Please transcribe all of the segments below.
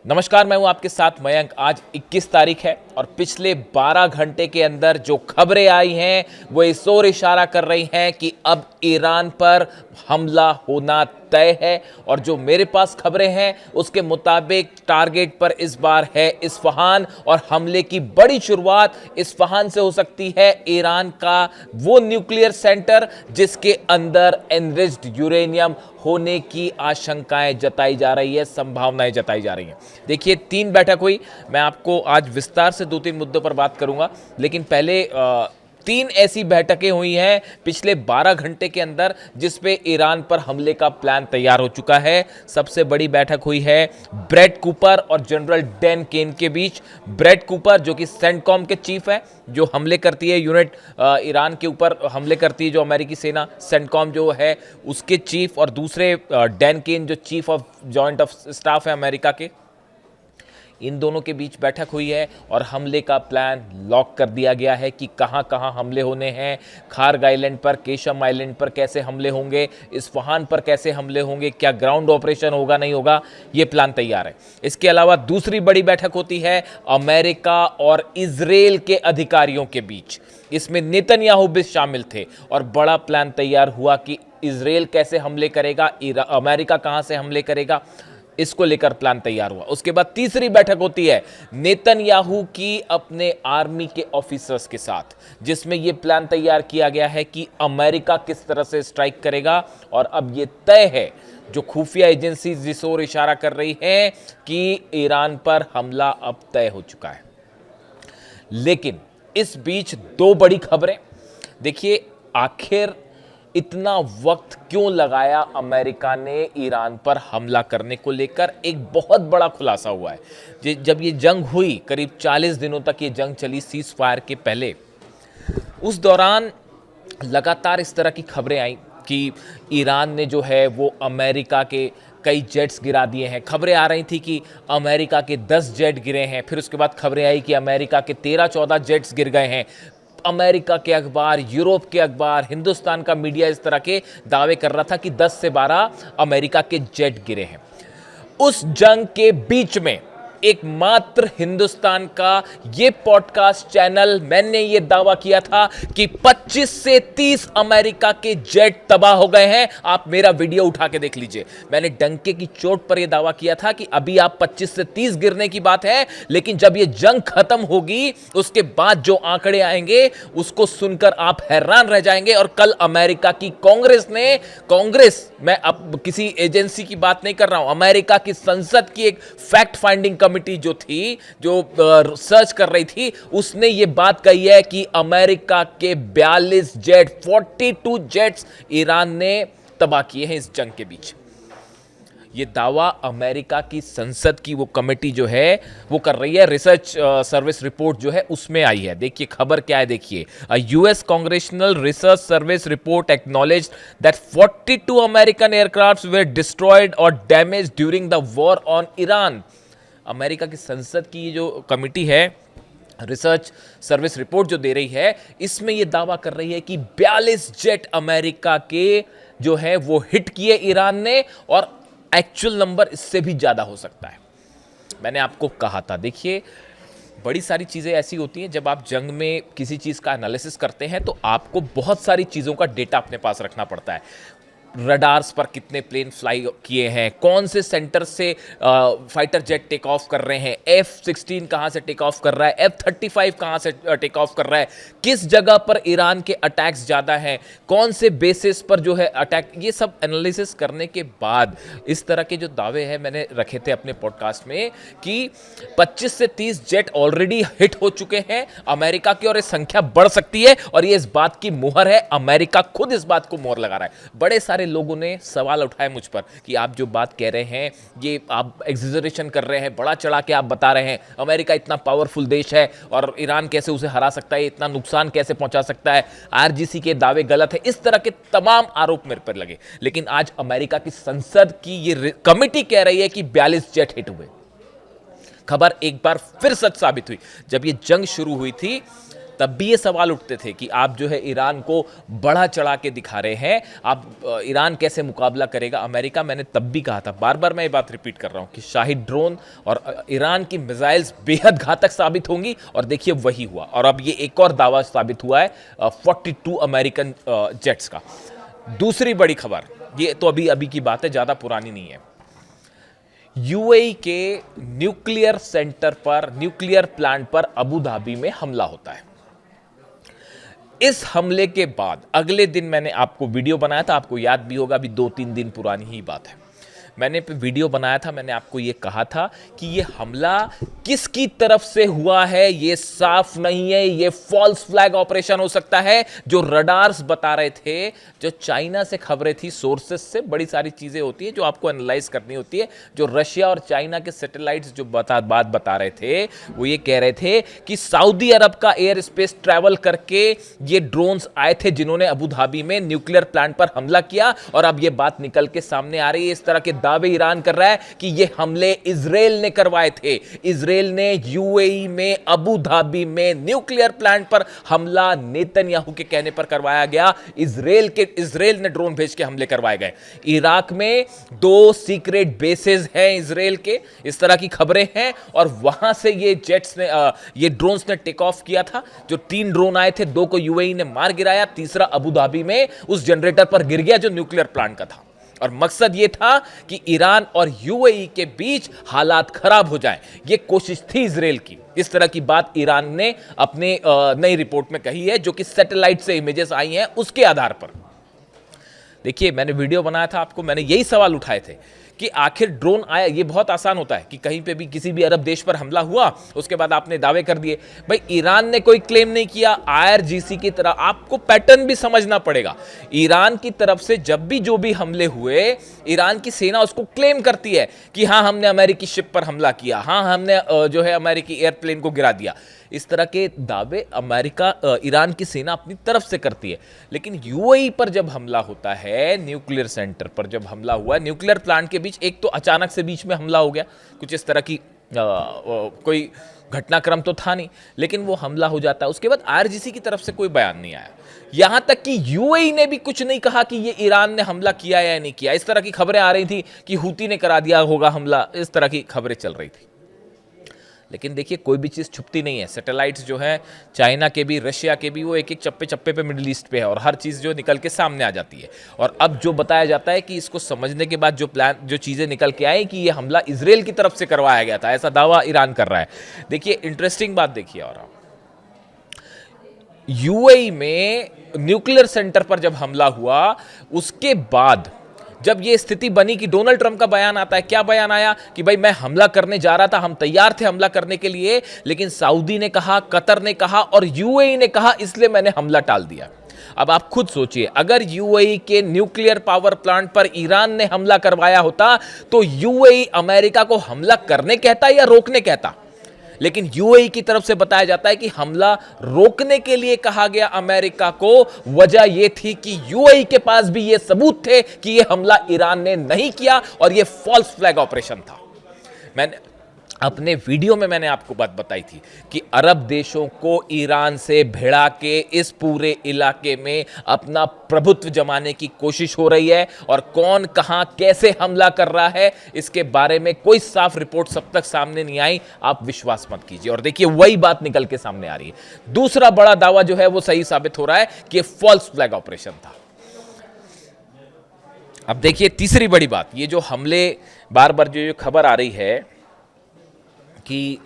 नमस्कार, मैं हूं आपके साथ मयंक। आज 21 तारीख है और पिछले 12 घंटे के अंदर जो खबरें आई हैं वो इस ओर इशारा कर रही हैं कि अब ईरान पर हमला होना तय है। और जो मेरे पास खबरें हैं उसके मुताबिक टारगेट पर इस बार है इस्फहान और हमले की बड़ी शुरुआत इस्फहान से हो सकती है। ईरान का वो न्यूक्लियर सेंटर जिसके अंदर एनरिच्ड यूरेनियम होने की आशंकाएं जताई जा रही है, संभावनाएं जताई जा रही हैं। देखिए, 3 बैठक हुई। मैं आपको आज विस्तार से 2-3 मुद्दों पर बात करूंगा, लेकिन पहले 3 ऐसी बैठकें हुई हैं पिछले 12 घंटे के अंदर जिसपे ईरान पर हमले का प्लान तैयार हो चुका है। सबसे बड़ी बैठक हुई है ब्रैड कूपर और जनरल डैन केन के बीच। ब्रैड कूपर जो कि सेंटकॉम के चीफ है, जो हमले करती है यूनिट ईरान के ऊपर हमले करती है जो अमेरिकी सेना, सेंटकॉम जो है उसके चीफ, और दूसरे डैन केन जो chief of joint of staff है अमेरिका के। इन दोनों के बीच बैठक हुई है और हमले का प्लान लॉक कर दिया गया है कि कहां कहां हमले होने हैं। खार्ग आइलैंड पर, केशम आइलैंड पर कैसे हमले होंगे, इस्फहान पर कैसे हमले होंगे, क्या ग्राउंड ऑपरेशन होगा नहीं होगा, ये प्लान तैयार है। इसके अलावा दूसरी बड़ी बैठक होती है अमेरिका और इजराइल के अधिकारियों के बीच। इसमें नेतन्याहू भी शामिल थे और बड़ा प्लान तैयार हुआ कि इजराइल कैसे हमले करेगा, अमेरिका कहां से हमले करेगा, इसको लेकर प्लान तैयार हुआ। उसके बाद तीसरी बैठक होती है नेतन्याहू की अपने आर्मी के ऑफिसर्स के साथ, जिसमें यह प्लान तैयार किया गया है कि अमेरिका किस तरह से स्ट्राइक करेगा। और अब यह तय है, जो खुफिया एजेंसी जिस ओर इशारा कर रही है कि ईरान पर हमला अब तय हो चुका है। लेकिन इस बीच 2 बड़ी खबरें। देखिए, आखिर इतना वक्त क्यों लगाया अमेरिका ने ईरान पर हमला करने को लेकर, एक बहुत बड़ा खुलासा हुआ है। जब ये जंग हुई, करीब 40 दिनों तक ये जंग चली सीज फायर के पहले, उस दौरान लगातार इस तरह की खबरें आई कि ईरान ने जो है वो अमेरिका के कई जेट्स गिरा दिए हैं। खबरें आ रही थी कि अमेरिका के 10 जेट गिरे हैं। फिर उसके बाद खबरें आई कि अमेरिका के 13-14 जेट्स गिर गए हैं। अमेरिका के अखबार, यूरोप के अखबार, हिंदुस्तान का मीडिया इस तरह के दावे कर रहा था कि 10 से 12 अमेरिका के जेट गिरे हैं। उस जंग के बीच में एकमात्र हिंदुस्तान का ये पॉडकास्ट चैनल, मैंने ये दावा किया था कि 25 से 30 अमेरिका के जेट तबाह हो गए हैं। आप मेरा वीडियो उठा के देख लीजिए। मैंने डंके की चोट पर यह दावा किया था कि अभी आप 25 से 30 गिरने की बात है, लेकिन जब ये जंग खत्म होगी उसके बाद जो आंकड़े आएंगे उसको सुनकर आप हैरान रह जाएंगे। और कल अमेरिका की कांग्रेस, मैं अब किसी एजेंसी की बात नहीं कर रहा हूं, अमेरिका की संसद की एक फैक्ट फाइंडिंग कमिटी जो थी, जो रिसर्च कर रही थी, उसने ये बात कही है कि अमेरिका के 42 जेट, 42 जेट्स ईरान ने तबाह किए हैं इस जंग के बीच। ये दावा अमेरिका की संसद की वो कमेटी जो है वो कर रही है। रिसर्च सर्विस रिपोर्ट जो है उसमें आई है। देखिए खबर क्या है, देखिए, US congressional research service report acknowledged that 42 American aircrafts were destroyed और damaged during the war on Iran. America की संसद की जो कमेटी है, रिसर्च सर्विस रिपोर्ट जो दे रही है, इसमें यह दावा कर रही है कि 42 जेट अमेरिका के जो है वो हिट किए ईरान ने, और एक्चुअल नंबर इससे भी ज्यादा हो सकता है। मैंने आपको कहा था, देखिए बड़ी सारी चीजें ऐसी होती हैं, जब आप जंग में किसी चीज का एनालिसिस करते हैं तो आपको बहुत सारी चीजों का डेटा अपने पास रखना पड़ता है। रडार्स पर कितने प्लेन फ्लाई किए हैं, कौन से सेंटर से फाइटर जेट टेक ऑफ कर रहे हैं, F-16 कहां से टेक ऑफ कर रहा है, F-35 कहां से टेक ऑफ कर रहा है, किस जगह पर ईरान के अटैक्स ज़्यादा हैं, कौन से बेसिस पर जो है अटैक, ये सब एनालिसिस करने के बाद इस तरह के जो दावे हैं मैंने रखे थे अपने पॉडकास्ट में कि 25 से 30 जेट ऑलरेडी हिट हो चुके हैं अमेरिका की, और ये संख्या बढ़ सकती है। और ये इस बात की मुहर है, अमेरिका खुद इस बात को मुहर लगा रहा है। बड़े सारे लोगों ने सवाल उठाए मुझ पर कि आप जो बात कह रहे हैं ये आप एग्जेजरेशन कर रहे हैं, बड़ा चढ़ा के आप बता रहे हैं, अमेरिका इतना पावरफुल देश है और ईरान कैसे उसे हरा सकता है, इतना नुकसान कैसे पहुंचा सकता है, आरजीसी के दावे गलत है, इस तरह के तमाम आरोप मेरे पर लगे। लेकिन आज अमेरिका की संसद की ये कमेटी कह रही है कि 42 जेट हिट हुए। खबर एक बार फिर सच साबित हुई। जब ये जंग शुरू हुई थी तब भी ये सवाल उठते थे कि आप जो है ईरान को बढ़ा चढ़ा के दिखा रहे हैं, आप ईरान कैसे मुकाबला करेगा अमेरिका। मैंने तब भी कहा था, बार बार मैं ये बात रिपीट कर रहा हूं कि शाहिद ड्रोन और ईरान की मिसाइल्स बेहद घातक साबित होंगी, और देखिए वही हुआ। और अब ये एक और दावा साबित हुआ है 42 अमेरिकन जेट्स का। दूसरी बड़ी खबर, ये तो अभी अभी की बात है, ज्यादा पुरानी नहीं है। यूएई के न्यूक्लियर सेंटर पर, न्यूक्लियर प्लांट पर अबू धाबी में हमला होता है। इस हमले के बाद अगले दिन मैंने आपको वीडियो बनाया था, आपको याद भी होगा, अभी 2-3 दिन पुरानी ही बात है। मैंने वीडियो बनाया था, मैंने आपको ये कहा था कि ये हमला किसकी तरफ से हुआ है ये साफ नहीं है, ये फॉल्स फ्लैग ऑपरेशन हो सकता है। जो रडार्स बता रहे थे, जो चाइना से खबरें थी, सोर्सेस से बड़ी सारी चीजें होती हैं जो आपको एनालाइज करनी होती है। जो रशिया और चाइना के सैटेलाइट्स जो बात बता रहे थे, वो ये कह रहे थे कि सऊदी अरब का एयर स्पेस ट्रैवल करके ये ड्रोन्स आए थे जिन्होंने अबू धाबी में न्यूक्लियर प्लांट पर हमला किया। और अब ये बात निकल के सामने आ रही है, इस तरह के दावे ईरान कर रहा है कि ये हमले इजराइल ने करवाए थे। इजराइल ने यूएई में अबू धाबी में न्यूक्लियर प्लांट पर हमला नेतन्याहू के कहने पर करवाया गया। इजराइल ने ड्रोन भेज के हमले करवाए गए। इराक में 2 सीक्रेट बेसेस हैं इजराइल के, इस तरह की खबरें हैं। और वहां से ये जेट्स ने ये ड्रोन्स ने टेक ऑफ किया था। जो 3 ड्रोन आए थे, 2 को यूएई ने मार गिराया, तीसरा अबू धाबी में उस जनरेटर पर गिर गया जो न्यूक्लियर प्लांट का था। और मकसद यह था कि ईरान और यूएई के बीच हालात खराब हो जाएं। यह कोशिश थी इजराइल की। इस तरह की बात ईरान ने अपने नई रिपोर्ट में कही है, जो कि सैटेलाइट से इमेजेस आई हैं उसके आधार पर। देखिए, मैंने वीडियो बनाया था, आपको मैंने यही सवाल उठाए थे कि आखिर ड्रोन आया। ये बहुत आसान होता है कि कहीं पे भी किसी भी अरब देश पर हमला हुआ, उसके बाद आपने दावे कर दिए। भाई, ईरान ने कोई क्लेम नहीं किया, आईआरजीसी की तरह आपको पैटर्न भी समझना पड़ेगा। ईरान की तरफ से जब भी जो भी हमले हुए, ईरान की सेना उसको क्लेम करती है कि हाँ, हमने अमेरिकी शिप पर हमला किया, हाँ, हमने जो है अमेरिकी एयरप्लेन को गिरा दिया। इस तरह के दावे ईरान की सेना अपनी तरफ से करती है। लेकिन यूएई पर जब हमला होता है, न्यूक्लियर सेंटर पर जब हमला हुआ, न्यूक्लियर प्लांट के बीच, एक तो अचानक से बीच में हमला हो गया, कुछ इस तरह की कोई घटनाक्रम तो था नहीं, लेकिन वो हमला हो जाता है। उसके बाद आईआरजीसी की तरफ से कोई बयान नहीं आया, यहां तक कि यूएई ने भी कुछ नहीं कहा कि ये ईरान ने हमला किया या नहीं किया। इस तरह की खबरें आ रही थी कि हूती ने करा दिया होगा हमला, इस तरह की खबरें चल रही थी। लेकिन देखिए, कोई भी चीज़ छुपती नहीं है। सैटेलाइट्स जो है चाइना के भी, रशिया के भी, वो एक एक चप्पे चप्पे पे मिडिल ईस्ट पे है, और हर चीज़ जो निकल के सामने आ जाती है। और अब जो बताया जाता है कि इसको समझने के बाद जो चीज़ें निकल के आई कि ये हमला इजराइल की तरफ से करवाया गया था, ऐसा दावा ईरान कर रहा है। देखिए, इंटरेस्टिंग बात देखिए। और यूएई में न्यूक्लियर सेंटर पर जब हमला हुआ, उसके बाद जब ये स्थिति बनी कि डोनाल्ड ट्रंप का बयान आता है, क्या बयान आया कि भाई मैं हमला करने जा रहा था, हम तैयार थे हमला करने के लिए, लेकिन सऊदी ने कहा, कतर ने कहा और यूएई ने कहा, इसलिए मैंने हमला टाल दिया। अब आप खुद सोचिए, अगर यूएई के न्यूक्लियर पावर प्लांट पर ईरान ने हमला करवाया होता, तो यूएई अमेरिका को हमला करने कहता या रोकने कहता? लेकिन यूएई की तरफ से बताया जाता है कि हमला रोकने के लिए कहा गया अमेरिका को। वजह यह थी कि यूएई के पास भी यह सबूत थे कि यह हमला ईरान ने नहीं किया और यह फॉल्स फ्लैग ऑपरेशन था। मैंने अपने वीडियो में मैंने आपको बात बताई थी कि अरब देशों को ईरान से भिड़ा के इस पूरे इलाके में अपना प्रभुत्व जमाने की कोशिश हो रही है, और कौन कहां कैसे हमला कर रहा है इसके बारे में कोई साफ रिपोर्ट सब तक सामने नहीं आई। आप विश्वास मत कीजिए। और देखिए, वही बात निकल के सामने आ रही है। दूसरा बड़ा दावा जो है वो सही साबित हो रहा है कि फॉल्स फ्लैग ऑपरेशन था। अब देखिए, तीसरी बड़ी बात, ये जो हमले बार बार जो खबर आ रही है कि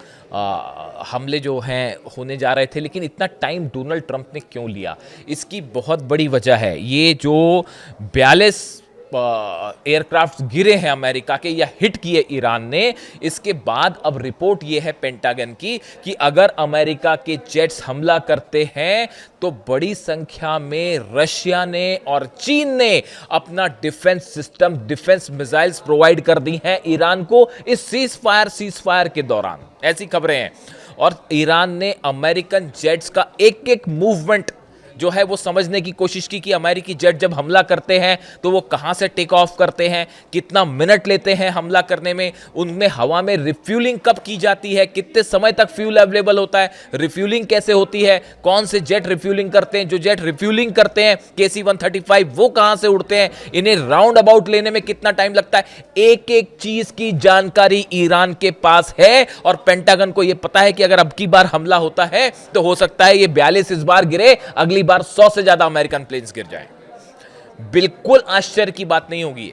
हमले जो हैं होने जा रहे थे, लेकिन इतना टाइम डोनाल्ड ट्रंप ने क्यों लिया? इसकी बहुत बड़ी वजह है ये जो 42 एयरक्राफ्ट गिरे हैं अमेरिका के या हिट किए ईरान ने। इसके बाद अब रिपोर्ट ये है पेंटागन की कि अगर अमेरिका के जेट्स हमला करते हैं तो बड़ी संख्या में रशिया ने और चीन ने अपना defence system, defence missiles provide कर दी हैं ईरान को इस सीज फायर के दौरान। ऐसी खबरें हैं। और ईरान ने अमेरिकन जेट्स का एक एक मूवमेंट जो है वो समझने की कोशिश की कि अमेरिकी जेट जब हमला करते हैं तो वो कहां से टेक ऑफ करते हैं, कितना मिनट लेते हैं हमला करने में, उनमें हवा में रिफ्यूलिंग कब की जाती है, कितने समय तक फ्यूल अवेलेबल होता है, रिफ्यूलिंग कैसे होती है, कौन से जेट रिफ्यूलिंग करते हैं, जो जेट रिफ्यूलिंग करते हैं KC-135 वो कहां से उड़ते हैं, इन्हें राउंड अबाउट लेने में कितना टाइम लगता है। एक एक चीज की जानकारी ईरान के पास है और पेंटागन को यह पता है कि अगर अब की बार हमला होता है तो हो सकता है ये 42 इस बार गिरे, अगली बार 100 से ज्यादा अमेरिकन प्लेन्स गिर जाएं। बिल्कुल आश्चर्य की बात नहीं होगी।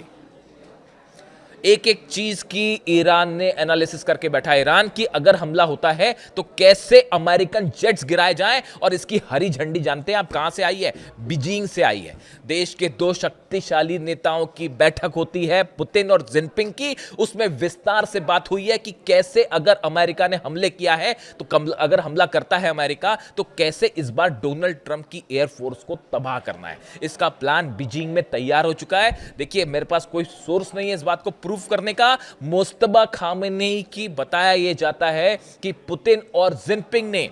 एक एक चीज की ईरान ने एनालिसिस करके बैठा है। ईरान की अगर हमला होता है तो कैसे अमेरिकन जेट्स गिराए जाएं, और इसकी हरी झंडी जानते हैं आप कहां से आई है? बीजिंग से आई है। देश के दो शक्तिशाली नेताओं की बैठक होती है, पुतिन और जिनपिंग की। उसमें विस्तार से बात हुई है कि कैसे अगर अमेरिका ने हमले किया है तो अगर हमला करता है अमेरिका तो कैसे इस बार डोनाल्ड ट्रंप की एयरफोर्स को तबाह करना है। इसका प्लान बीजिंग में तैयार हो चुका है। देखिए, मेरे पास कोई सोर्स नहीं है इस बात को प्रूफ करने का। मुस्तबा खामेनी की बताया यह जाता है कि पुतिन और जिनपिंग ने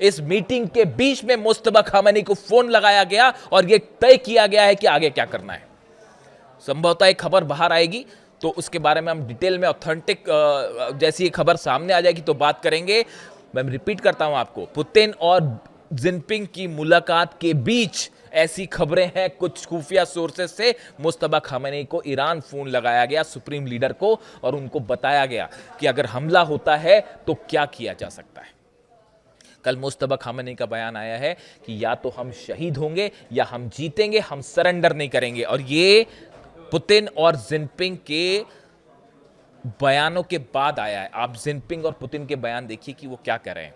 इस मीटिंग के बीच में मुस्तबा खामेनी को फोन लगाया गया और यह तय किया गया है कि आगे क्या करना है। संभवतः एक खबर बाहर आएगी तो उसके बारे में हम डिटेल में ऑथेंटिक जैसी ये खबर सामने आ जाएगी तो बात करेंगे। मैं रिपीट करता हूं आपको, पुतिन और जिनपिंग की मुलाकात के बीच ऐसी खबरें हैं कुछ खुफिया सोर्सेस से। मुस्तबा खामेनी को ईरान फोन लगाया गया, सुप्रीम लीडर को, और उनको बताया गया कि अगर हमला होता है तो क्या किया जा सकता है। कल मुस्तबा खामेनी का बयान आया है कि या तो हम शहीद होंगे या हम जीतेंगे, हम सरेंडर नहीं करेंगे। और ये पुतिन और जिनपिंग के बयानों के बाद आया है। आप जिनपिंग और पुतिन के बयान देखिए कि वो क्या कह रहे हैं।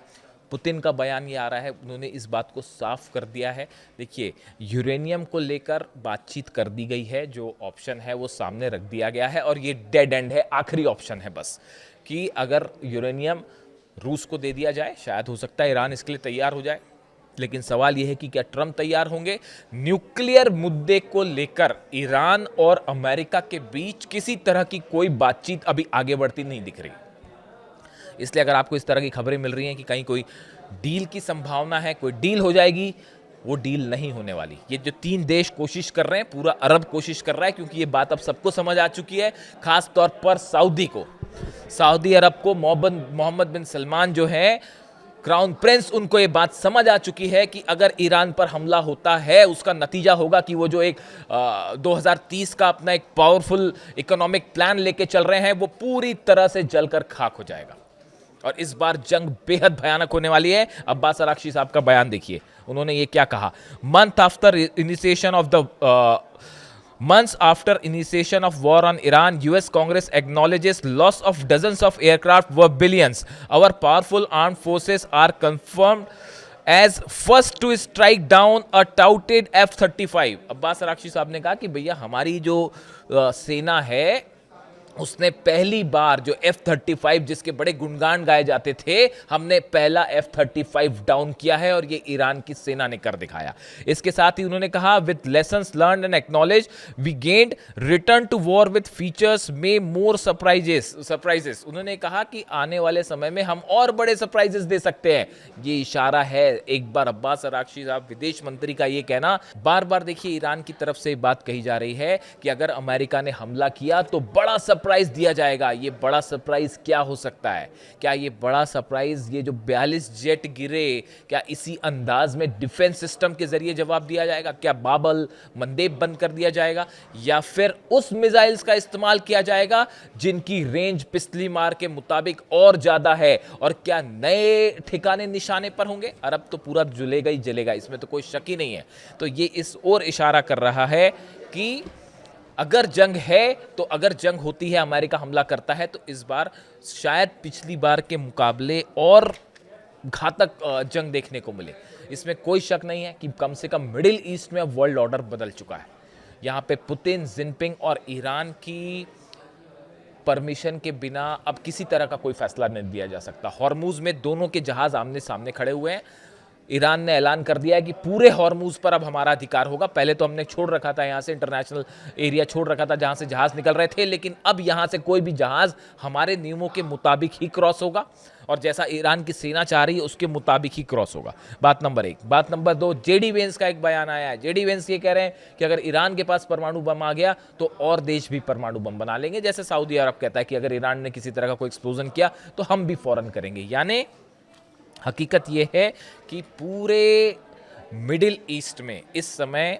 पुतिन का बयान ये आ रहा है, उन्होंने इस बात को साफ कर दिया है। देखिए, यूरेनियम को लेकर बातचीत कर दी गई है, जो ऑप्शन है वो सामने रख दिया गया है और ये डेड एंड है, आखिरी ऑप्शन है बस, कि अगर यूरेनियम रूस को दे दिया जाए, शायद हो सकता है ईरान इसके लिए तैयार हो जाए। लेकिन सवाल यह है कि क्या ट्रंप तैयार होंगे? न्यूक्लियर मुद्दे को लेकर ईरान और अमेरिका के बीच किसी तरह की कोई बातचीत अभी आगे बढ़ती नहीं दिख रही। इसलिए अगर आपको इस तरह की खबरें मिल रही हैं कि कहीं कोई डील की संभावना है, कोई डील हो जाएगी, वो डील नहीं होने वाली। ये जो तीन देश कोशिश कर रहे हैं, पूरा अरब कोशिश कर रहा है, क्योंकि ये बात अब सबको समझ आ चुकी है, खास तौर पर सऊदी को। सऊदी अरब को मोहम्मद बिन सलमान जो है क्राउन प्रिंस, उनको ये बात समझ आ चुकी है कि अगर ईरान पर हमला होता है उसका नतीजा होगा कि वो जो एक 2030 का अपना एक पावरफुल इकोनॉमिक प्लान लेके चल रहे हैं वो पूरी तरह से जलकर खाक हो जाएगा। और इस बार जंग बेहद भयानक होने वाली है। अब्बास अरागची साहब का बयान देखिए, उन्होंने ये क्या कहा। Months after initiation of war on Iran, US Congress acknowledges loss of dozens of aircraft worth billions. Our powerful armed forces are confirmed as first to strike down a touted F-35. Abbas Araghchi साहब ने कहा कि भैया हमारी जो सेना है उसने पहली बार जो F-35 जिसके बड़े गुणगान गाए जाते थे, हमने पहला F-35 डाउन किया है और ये ईरान की सेना ने कर दिखाया। इसके साथ ही उन्होंने कहा, with lessons learned and acknowledge we gained return to war with features में मोर सरप्राइजेस। उन्होंने कहा कि आने वाले समय में हम और बड़े सरप्राइजेस दे सकते हैं। ये इशारा है एक बार अब्बास अरागची साहब विदेश मंत्री का ये कहना। बार बार देखिए ईरान की तरफ से बात कही जा रही है कि अगर अमेरिका ने हमला किया तो बड़ा सरप्राइज दिया जाएगा। ये बड़ा सरप्राइज क्या हो सकता है? क्या ये बड़ा सरप्राइज, ये जो 42 जेट गिरे, क्या इसी अंदाज में डिफेंस सिस्टम के जरिए जवाब दिया जाएगा? क्या बाबल मंदेब बंद कर दिया जाएगा, या फिर उस मिसाइल्स का इस्तेमाल किया जाएगा जिनकी रेंज पिछली मार के मुताबिक और ज्यादा है? और क्या नए ठिकाने निशाने पर होंगे? अरब तो पूरा जलेगा ही जलेगा, इसमें तो कोई शक ही नहीं है। तो ये इस ओर इशारा कर रहा है कि अगर जंग है तो अगर जंग होती है, अमेरिका हमला करता है, तो इस बार शायद पिछली बार के मुकाबले और घातक जंग देखने को मिले। इसमें कोई शक नहीं है कि कम से कम मिडिल ईस्ट में अब वर्ल्ड ऑर्डर बदल चुका है। यहाँ पे पुतिन, जिनपिंग और ईरान की परमिशन के बिना अब किसी तरह का कोई फैसला नहीं दिया जा सकता। हॉर्मुज में दोनों के जहाज आमने सामने खड़े हुए हैं। ईरान ने ऐलान कर दिया है कि पूरे हॉर्मूज पर अब हमारा अधिकार होगा। पहले तो हमने छोड़ रखा था, यहाँ से इंटरनेशनल एरिया छोड़ रखा था जहाँ से जहाज़ निकल रहे थे, लेकिन अब यहाँ से कोई भी जहाज़ हमारे नियमों के मुताबिक ही क्रॉस होगा और जैसा ईरान की सेना चाह रही है उसके मुताबिक ही क्रॉस होगा। बात नंबर 1। बात नंबर 2, जेडी वेंस का एक बयान आया है। जेडी वेंस ये कह रहे हैं कि अगर ईरान के पास परमाणु बम आ गया तो और देश भी परमाणु बम बना लेंगे। जैसे सऊदी अरब कहता है कि अगर ईरान ने किसी तरह का कोई एक्सप्लोजन किया तो हम भी फौरन करेंगे। यानी हकीकत यह है कि पूरे मिडिल ईस्ट में इस समय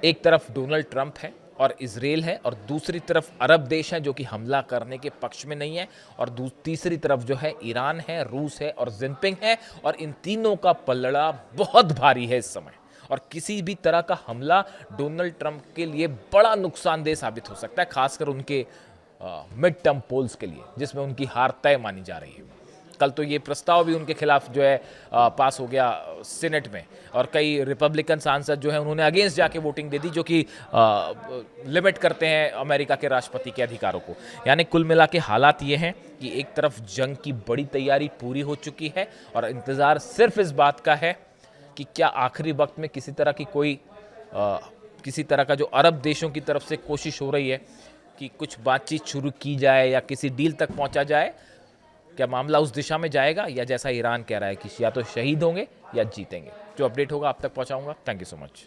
एक तरफ डोनाल्ड ट्रंप है और इजराइल है और दूसरी तरफ अरब देश हैं जो कि हमला करने के पक्ष में नहीं है, और तीसरी तरफ जो है ईरान है, रूस है और जिनपिंग है। और इन तीनों का पलड़ा बहुत भारी है इस समय, और किसी भी तरह का हमला डोनाल्ड ट्रंप के लिए बड़ा नुकसानदेह साबित हो सकता है, खासकर उनके मिड टर्म पोल्स के लिए जिसमें उनकी हार तय मानी जा रही है। कल तो ये प्रस्ताव भी उनके खिलाफ जो है पास हो गया सीनेट में, और कई रिपब्लिकन सांसद जो है उन्होंने अगेंस्ट जाके वोटिंग दे दी, जो कि लिमिट करते हैं अमेरिका के राष्ट्रपति के अधिकारों को। यानी कुल मिला के हालात ये हैं कि एक तरफ जंग की बड़ी तैयारी पूरी हो चुकी है और इंतज़ार सिर्फ इस बात का है कि क्या आखिरी वक्त में किसी तरह का जो अरब देशों की तरफ से कोशिश हो रही है कि कुछ बातचीत शुरू की जाए या किसी डील तक पहुंचा जाए, क्या मामला उस दिशा में जाएगा या जैसा ईरान कह रहा है कि या तो शहीद होंगे या जीतेंगे। जो अपडेट होगा आप तक पहुंचाऊंगा। Thank you so much.